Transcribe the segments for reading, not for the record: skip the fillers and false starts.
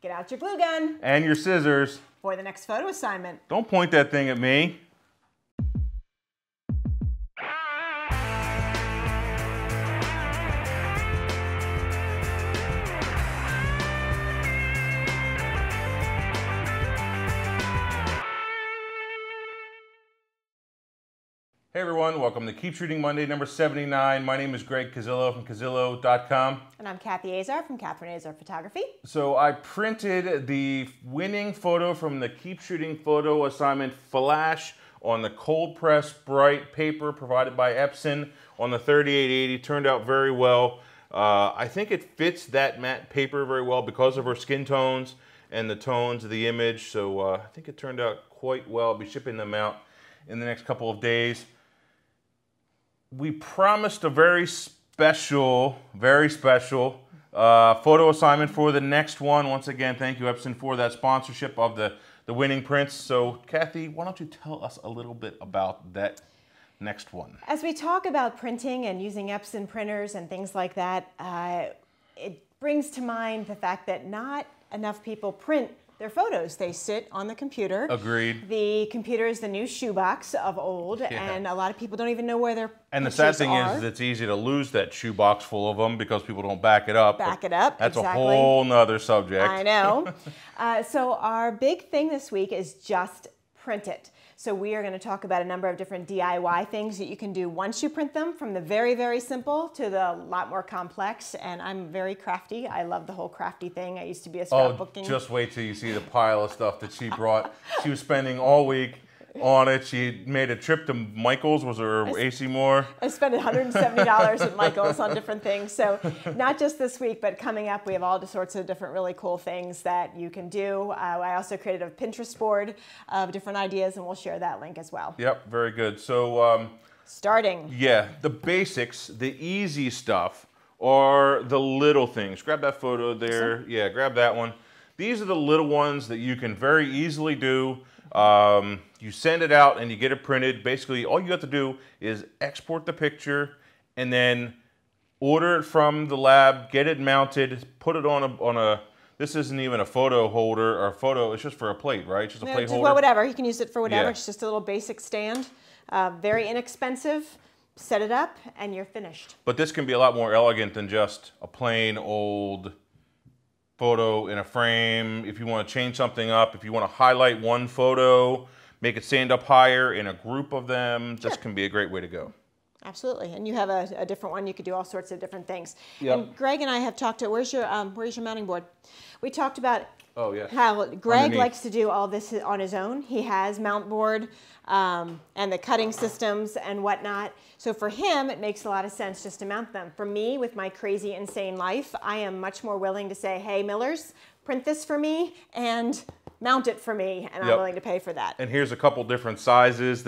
Get out your glue gun. And your scissors. For the next photo assignment. Don't point that thing at me. Hey everyone, welcome to Keep Shooting Monday number 79. My name is Greg Cazillo from Cazillo.com. And I'm Kathy Azar from Catherine Azar Photography. So I printed the winning photo from the Keep Shooting photo assignment flash on the cold press bright paper provided by Epson on the 3880. Turned out very well. I think it fits that matte paper very well because of her skin tones and the tones of the image. So I think it turned out quite well. I'll be shipping them out in the next couple of days. We promised a very special photo assignment for the next one. Once again, thank you, Epson, for that sponsorship of the winning prints. So, Kathy, why don't you tell us a little bit about that next one? As we talk about printing and using Epson printers and things like that, it brings to mind the fact that not enough people print their photos. They sit on the computer. Agreed. The computer is the new shoebox of old, and a lot of people don't even know where their pictures are. And the sad thing is it's easy to lose that shoebox full of them because people don't back it up. Back it up, That's exactly. a whole nother subject. I know. So our big thing this week is just print it. So we are going to talk about a number of different DIY things that you can do once you print them, from the very, very simple to the lot more complex. And I'm very crafty. I love the whole crafty thing. I used to be a scrapbooking. Oh, just wait till you see the pile of stuff that she brought. She was spending all week on it. She made a trip to Michael's. Was her AC Moore? I spent $170 at Michael's on different things. So not just this week, but coming up, we have all sorts of different really cool things that you can do. I also created a Pinterest board of different ideas, and we'll share that link as well. Yep, very good. So starting. Yeah, the basics, the easy stuff are the little things. Grab that photo there. Yeah, grab that one. These are the little ones that you can very easily do. You send it out and you get it printed. Basically, all you have to do is export the picture and then order it from the lab, get it mounted, put it on a this isn't even a photo holder or a photo, it's just for a plate, right? Just a plate holder. Well, whatever. You can use it for whatever. Yeah. It's just a little basic stand. Very inexpensive. Set it up and you're finished. But this can be a lot more elegant than just a plain old photo in a frame. If you want to change something up, if you want to highlight one photo, make it stand up higher in a group of them, this can be a great way to go. Absolutely, and you have a different one. You could do all sorts of different things. Yep. And Greg and I have talked. Where's your mounting board? We talked about how Greg likes to do all this on his own. He has mount board and the cutting systems and whatnot. So for him, it makes a lot of sense just to mount them. For me, with my crazy, insane life, I am much more willing to say, hey, Millers, print this for me and mount it for me, and I'm willing to pay for that. And here's a couple different sizes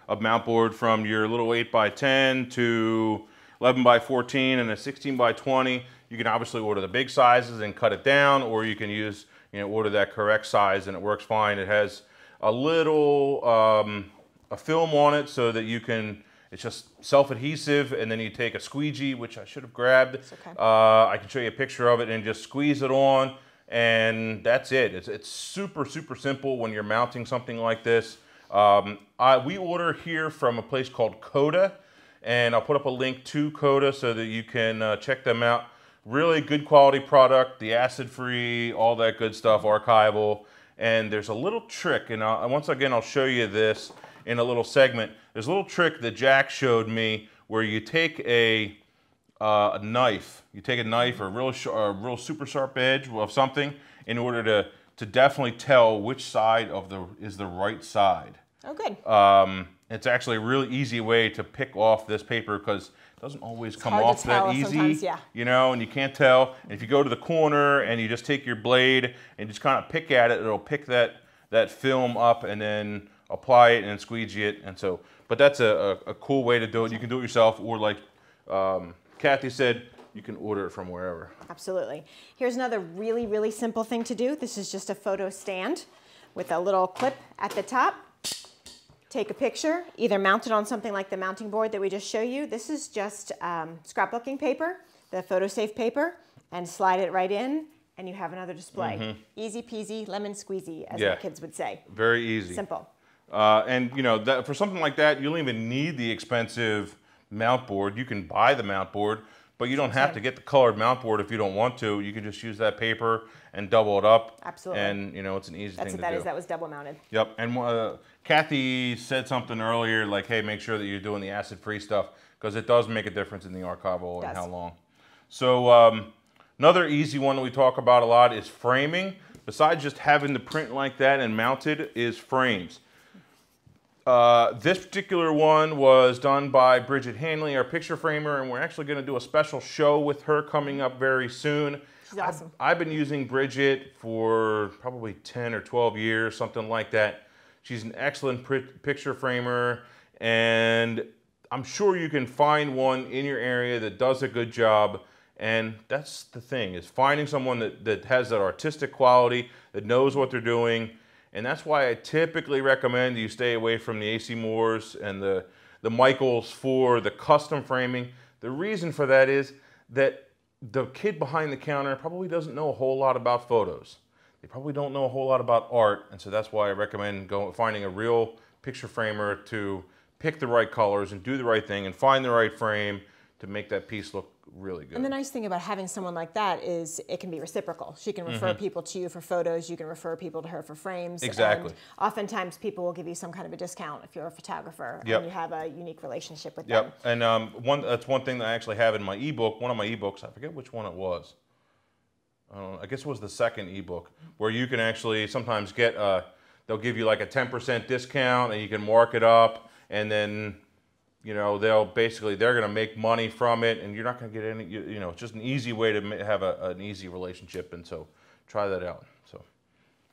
of mount board, from your little 8x10 to 11x14 and a 16x20. You can obviously order the big sizes and cut it down, or you can use, order that correct size and it works fine. It has a little a film on it so that you can, it's just self-adhesive, and then you take a squeegee, which I should have grabbed. It's okay. I can show you a picture of it and just squeeze it on, and that's it. It's super, super simple when you're mounting something like this. We order here from a place called Coda, and I'll put up a link to Coda so that you can check them out. Really good quality product, the acid-free, all that good stuff, archival. And there's a little trick, and once again I'll show you this in a little segment. There's a little trick that Jack showed me where you take a knife. You take a knife or a real super sharp edge of something in order to definitely tell which side is the right side. Oh, good. It's actually a really easy way to pick off this paper because it doesn't always come off that easy, and you can't tell. And if you go to the corner and you just take your blade and just kind of pick at it, it'll pick that film up and then apply it and squeegee it. And so, but that's a cool way to do it. You can do it yourself, or like Kathy said, you can order it from wherever. Absolutely. Here's another really, really simple thing to do. This is just a photo stand with a little clip at the top. Take a picture, either mount it on something like the mounting board that we just showed you. This is just scrapbooking paper, the photo safe paper, and slide it right in and you have another display. Easy peasy, lemon squeezy, as the kids would say. Very easy. Simple. And you know, for something like that, you don't even need the expensive mount board. You can buy the mount board, but you don't have to get the colored mount board if you don't want to. You can just use that paper and double it up. Absolutely. And you know, it's an easy thing to do. That's what that is. That was double mounted. Yep. And Kathy said something earlier, like, hey, make sure that you're doing the acid-free stuff, because it does make a difference in the archival and how long. So another easy one that we talk about a lot is framing. Besides just having the print like that and mounted, is frames. This particular one was done by Bridget Hanley, our picture framer, and we're actually going to do a special show with her coming up very soon. She's awesome. I've been using Bridget for probably 10 or 12 years, something like that. She's an excellent picture framer, and I'm sure you can find one in your area that does a good job. And that's the thing, is finding someone that has that artistic quality, that knows what they're doing. And that's why I typically recommend you stay away from the AC Moores and the Michaels for the custom framing. The reason for that is that the kid behind the counter probably doesn't know a whole lot about photos. They probably don't know a whole lot about art, and so that's why I recommend finding a real picture framer to pick the right colors and do the right thing and find the right frame to make that piece look really good. And the nice thing about having someone like that is it can be reciprocal. She can refer people to you for photos, you can refer people to her for frames. Exactly. And oftentimes people will give you some kind of a discount if you're a photographer and you have a unique relationship with them. And that's one thing that I actually have in my ebook, one of my ebooks, I forget which one it was. I guess it was the second ebook, where you can actually sometimes get, they'll give you like a 10% discount and you can mark it up, and then, you know, they're going to make money from it, and you're not going to get any, you know, it's just an easy way to have an easy relationship, and so try that out. So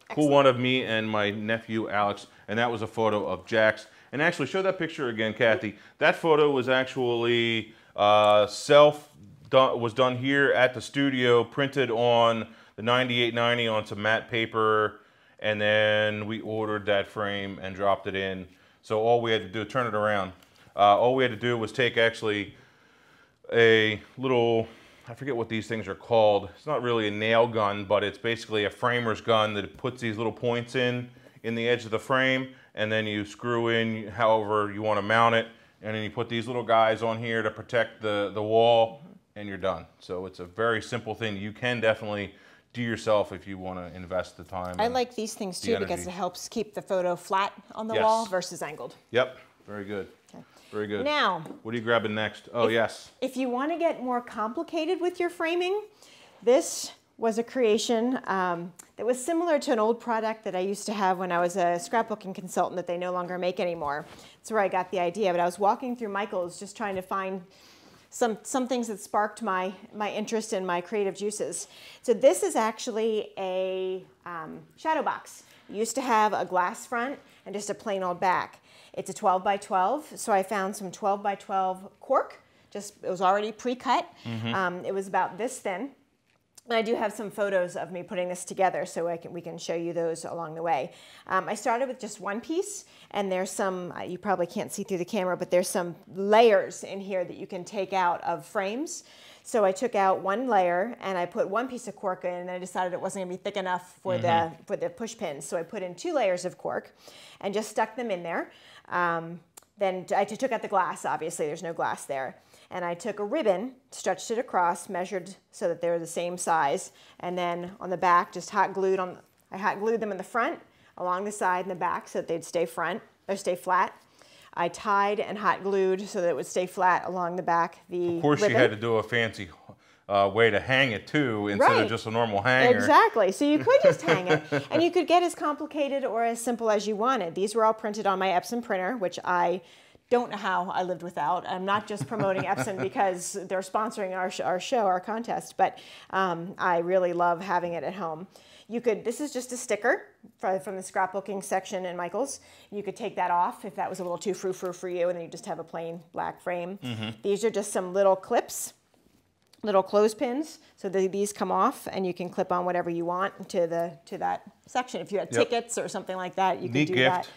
cool one of me and my nephew Alex, and that was a photo of Jax. And actually, show that picture again, Kathy. That photo was actually was done here at the studio, printed on the 9890 on some matte paper, and then we ordered that frame and dropped it in. So all we had to do, turn it around. All we had to do was take actually a little, I forget what these things are called. It's not really a nail gun, but it's basically a framer's gun that puts these little points in the edge of the frame, and then you screw in however you want to mount it, and then you put these little guys on here to protect the wall, and you're done. So it's a very simple thing. You can definitely do yourself if you want to invest the time. I like these things too because it helps keep the photo flat on the wall versus angled. Yep, very good. Okay. Very good. Now, what are you grabbing next? Oh, yes. If you want to get more complicated with your framing, this was a creation that was similar to an old product that I used to have when I was a scrapbooking consultant that they no longer make anymore. That's where I got the idea. But I was walking through Michael's just trying to find some things that sparked my interest in my creative juices. So this is actually a shadow box. It used to have a glass front and just a plain old back. It's a 12 by 12, so I found some 12 by 12 cork. It was already pre-cut. It was about this thin. And I do have some photos of me putting this together, so we can show you those along the way. I started with just one piece, and there's some, you probably can't see through the camera, but there's some layers in here that you can take out of frames. So I took out one layer, and I put one piece of cork in, and I decided it wasn't going to be thick enough for the push pins. So I put in 2 layers of cork and just stuck them in there. Then I took out the glass, obviously, there's no glass there. And I took a ribbon, stretched it across, measured so that they were the same size, and then on the back, just I hot glued them in the front, along the side and the back so that they'd stay flat. I tied and hot glued so that it would stay flat along the back. Of course, ribbon. You had to do a fancy way to hang it too, instead of just a normal hanger. Exactly. So you could just hang it, and you could get as complicated or as simple as you wanted. These were all printed on my Epson printer, which I don't know how I lived without. I'm not just promoting Epson because they're sponsoring our show, our contest, but I really love having it at home. This is just a sticker from the scrapbooking section in Michael's. You could take that off if that was a little too frou-frou for you, and then you just have a plain black frame. These are just some little clips, little clothespins, so these come off, and you can clip on whatever you want to that section. If you had tickets or something like that, you could do that.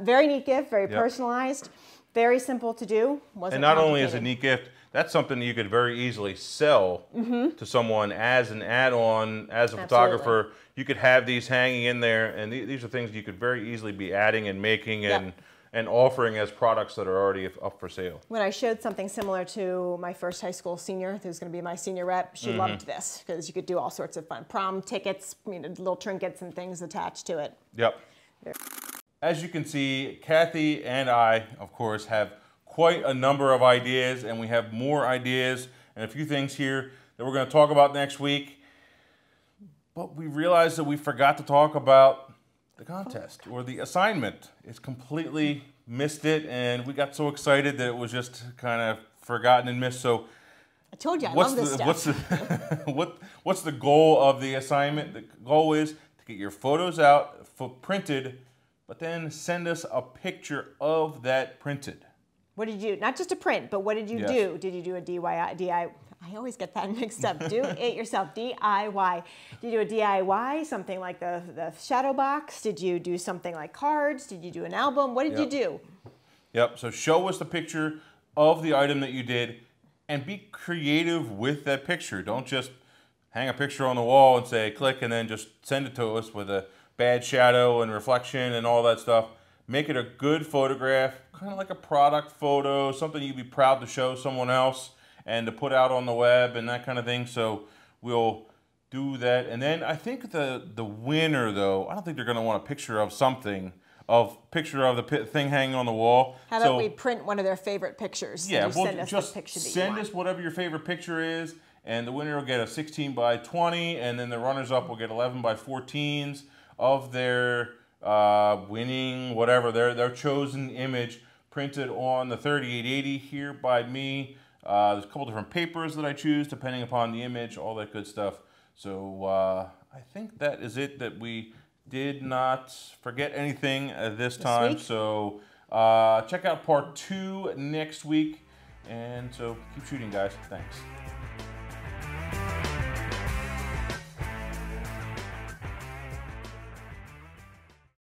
Very neat gift, very personalized. Very simple to do. And not only is it a neat gift, that's something you could very easily sell to someone as an add-on, as a photographer. You could have these hanging in there, and these are things you could very easily be adding and making and offering as products that are already up for sale. When I showed something similar to my first high school senior, who's going to be my senior rep, she loved this because you could do all sorts of fun prom tickets, little trinkets and things attached to it. Yep. As you can see, Kathy and I, of course, have quite a number of ideas, and we have more ideas and a few things here that we're going to talk about next week. But we realized that we forgot to talk about the contest or the assignment. It's completely missed it, and we got so excited that it was just kind of forgotten and missed. So I told you I love this stuff. What's the goal of the assignment? The goal is to get your photos out, printed, but then send us a picture of that printed. What did you do? Not just a print, but what did you do? Did you do a DIY? I always get that mixed up. Do it yourself, DIY. Did you do a DIY, something like the shadow box? Did you do something like cards? Did you do an album? What did you do? Yep, so show us the picture of the item that you did and be creative with that picture. Don't just hang a picture on the wall and say click and then just send it to us with a bad shadow and reflection and all that stuff. Make it a good photograph, kind of like a product photo, something you'd be proud to show someone else and to put out on the web and that kind of thing. So we'll do that. And then I think the winner, though, I don't think they're going to want a picture of something, picture of the thing hanging on the wall. How about we print one of their favorite pictures? Yeah, send us whatever your favorite picture is, and the winner will get a 16 by 20, and then the runners-up will get 11 by 14s of their winning, whatever, their chosen image printed on the 3880 here by me. There's a couple different papers that I choose depending upon the image, all that good stuff. So I think that is it, that we did not forget anything this time. So check out part 2 next week. And so keep shooting, guys. Thanks.